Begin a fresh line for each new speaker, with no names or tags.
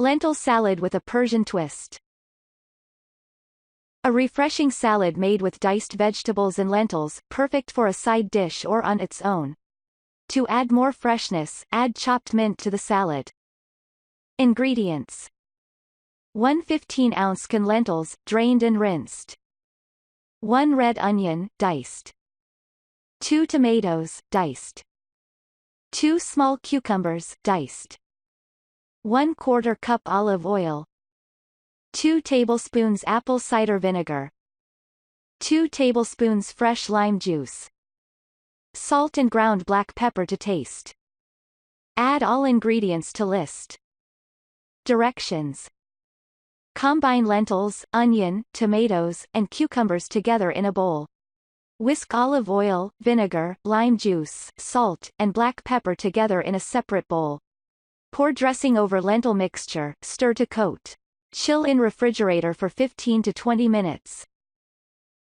Lentil salad with a Persian twist. A refreshing salad made with diced vegetables and lentils, perfect for a side dish or on its own. To add more freshness, add chopped mint to the salad. Ingredients: 1 15-ounce can lentils, drained and rinsed. 1 red onion, diced. 2 tomatoes, diced. 2 small cucumbers, diced. 1/4 cup olive oil. 2 tablespoons apple cider vinegar. 2 tablespoons fresh lime juice. Salt and ground black pepper to taste. Add all ingredients to list. Directions: combine lentils, onion, tomatoes, and cucumbers together in a bowl. Whisk olive oil, vinegar, lime juice, salt, and black pepper together in a separate bowl. Pour dressing over lentil mixture, stir to coat. Chill in refrigerator for 15 to 20 minutes.